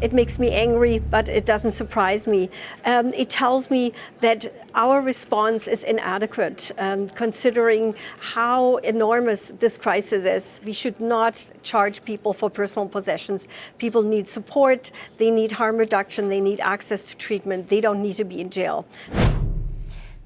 It makes me angry, but it doesn't surprise me. It tells me that our response is inadequate, considering how enormous this crisis is. We should not charge people for personal possessions. People need support, they need harm reduction, they need access to treatment. They don't need to be in jail.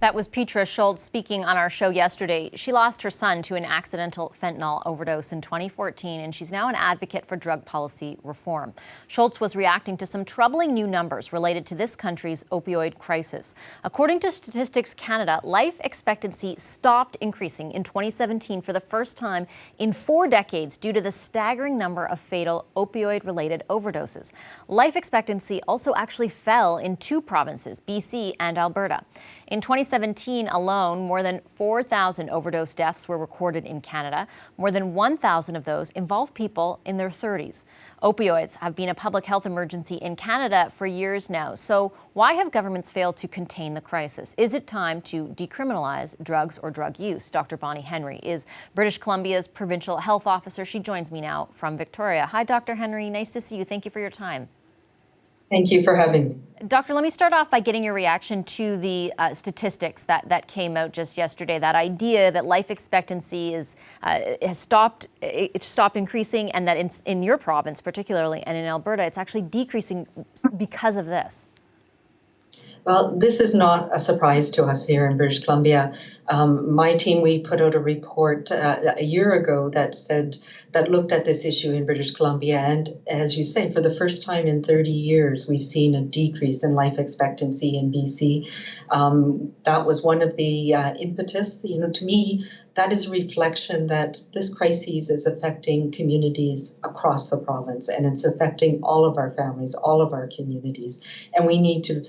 That was Petra Schultz speaking on our show yesterday. She lost her son to an accidental fentanyl overdose in 2014, and she's now an advocate for drug policy reform. Schultz was reacting to some troubling new numbers related to this country's opioid crisis. According to Statistics Canada, life expectancy stopped increasing in 2017 for the first time in 4 decades due to the staggering number of fatal opioid-related overdoses. Life expectancy also actually fell in 2 provinces, BC and Alberta. In 2017 alone, more than 4,000 overdose deaths were recorded in Canada. More than 1,000 of those involve people in their 30s. Opioids have been a public health emergency in Canada for years now. So why have governments failed to contain the crisis? Is it time to decriminalize drugs or drug use? Dr. Bonnie Henry is British Columbia's provincial health officer. She joins me now from Victoria. Hi, Dr. Henry. Nice to see you. Thank you for your time. Thank you for having me. Doctor, let me start off by getting your reaction to the statistics that came out just yesterday. That idea that life expectancy has stopped increasing, and that in your province particularly, and in Alberta, it's actually decreasing because of this. Well, this is not a surprise to us here in British Columbia. My team, we put out a report a year ago that looked at this issue in British Columbia. And as you say, for the first time in 30 years, we've seen a decrease in life expectancy in BC. That was one of the impetus. To me, that is a reflection that this crisis is affecting communities across the province, and it's affecting all of our families, all of our communities. And we need to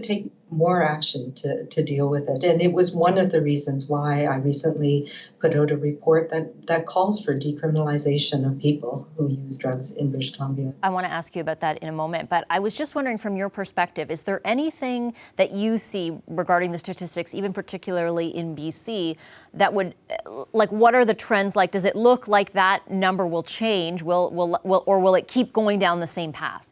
take more action to deal with it. And it was one of the reasons why I recently put out a report that calls for decriminalization of people who use drugs in British Columbia. I want to ask you about that in a moment, but I was just wondering, from your perspective, is there anything that you see regarding the statistics, even particularly in BC, that would, like, what are the trends like? Does it look like that number will change, or will it keep going down the same path?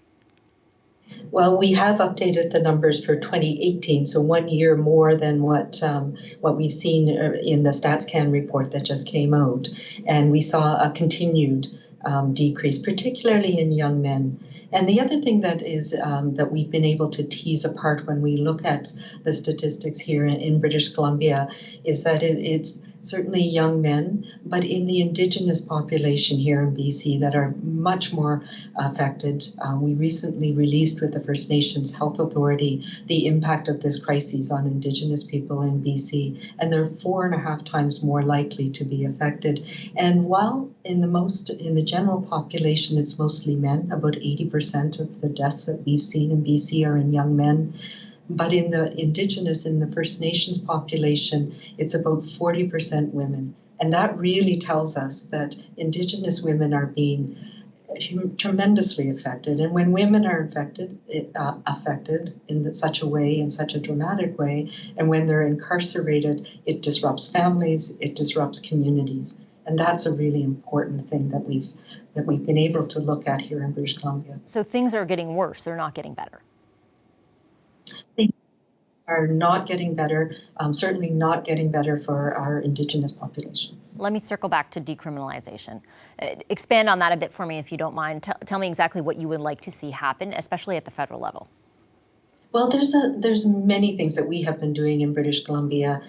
Well, we have updated the numbers for 2018, so 1 year more than what we've seen in the StatsCan report that just came out. And we saw a continued decrease, particularly in young men. And the other thing that is that we've been able to tease apart when we look at the statistics here in British Columbia is that it's certainly young men, but in the Indigenous population here in BC that are much more affected. We recently released with the First Nations Health Authority the impact of this crisis on Indigenous people in BC, and they're 4.5 times more likely to be affected. And while in the general population it's mostly men, about 80% of the deaths that we've seen in BC are in young men. But in the Indigenous, in the First Nations population, it's about 40% women. And that really tells us that Indigenous women are being tremendously affected. And when women are affected in such a way, in such a dramatic way, and when they're incarcerated, it disrupts families, it disrupts communities. And that's a really important thing that we've been able to look at here in British Columbia. So things are getting worse, they're not getting better. They are not getting better, certainly not getting better for our Indigenous populations. Let me circle back to decriminalization. Expand on that a bit for me, if you don't mind. Tell me exactly what you would like to see happen, especially at the federal level. Well, there's many things that we have been doing in British Columbia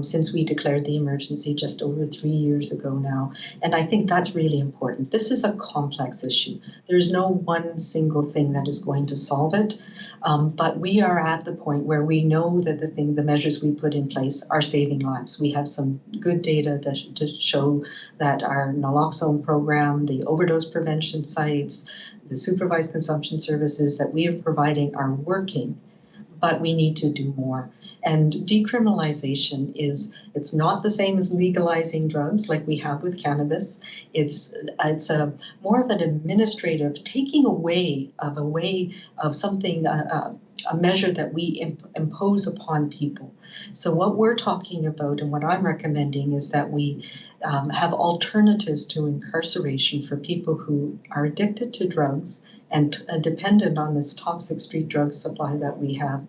since we declared the emergency just over 3 years ago now. And I think that's really important. This is a complex issue. There's no one single thing that is going to solve it. But we are at the point where we know that the measures we put in place are saving lives. We have some good data to show that our naloxone program, the overdose prevention sites, the supervised consumption services that we are providing are working. But we need to do more. And decriminalization it's not the same as legalizing drugs like we have with cannabis. It's a more of an administrative taking away of something, a measure that we impose upon people. So what we're talking about and what I'm recommending is that we have alternatives to incarceration for people who are addicted to drugs and dependent on this toxic street drug supply that we have.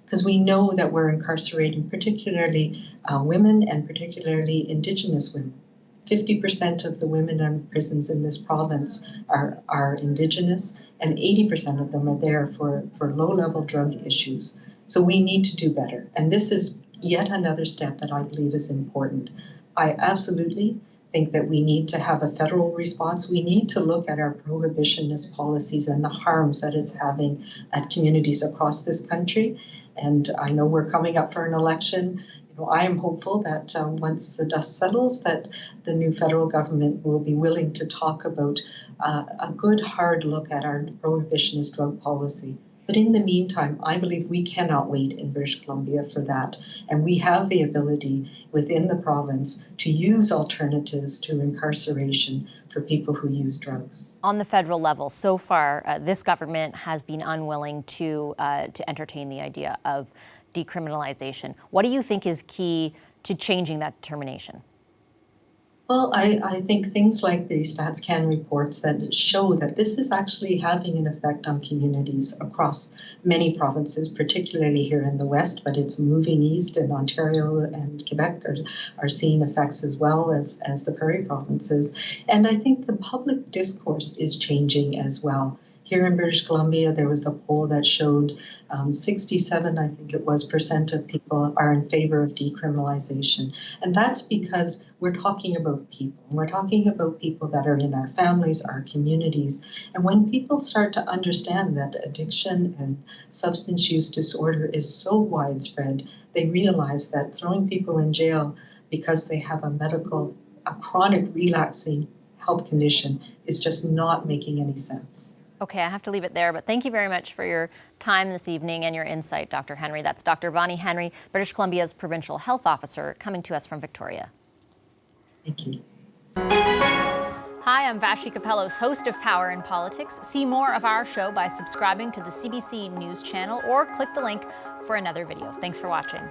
Because we know that we're incarcerating particularly women and particularly Indigenous women. 50% of the women in prisons in this province are Indigenous, and 80% of them are there for low-level drug issues. So we need to do better. And this is yet another step that I believe is important. I absolutely think that we need to have a federal response. We need to look at our prohibitionist policies and the harms that it's having at communities across this country. And I know we're coming up for an election. I am hopeful that once the dust settles, that the new federal government will be willing to talk about a good hard look at our prohibitionist drug policy. But in the meantime, I believe we cannot wait in British Columbia for that. And we have the ability within the province to use alternatives to incarceration for people who use drugs. On the federal level, so far, this government has been unwilling to entertain the idea of decriminalization. What do you think is key to changing that determination? Well, I think things like the StatsCan reports that show that this is actually having an effect on communities across many provinces, particularly here in the West, but it's moving east, and Ontario and Quebec are seeing effects as well as the Prairie provinces. And I think the public discourse is changing as well. Here in British Columbia, there was a poll that showed 67, I think it was, % of people are in favor of decriminalization. And that's because we're talking about people. We're talking about people that are in our families, our communities. And when people start to understand that addiction and substance use disorder is so widespread, they realize that throwing people in jail because they have a chronic relapsing health condition is just not making any sense. Okay, I have to leave it there, but thank you very much for your time this evening and your insight, Dr. Henry. That's Dr. Bonnie Henry, British Columbia's Provincial Health Officer, coming to us from Victoria. Thank you. Hi, I'm Vashi Capellos, host of Power in Politics. See more of our show by subscribing to the CBC News channel or click the link for another video. Thanks for watching.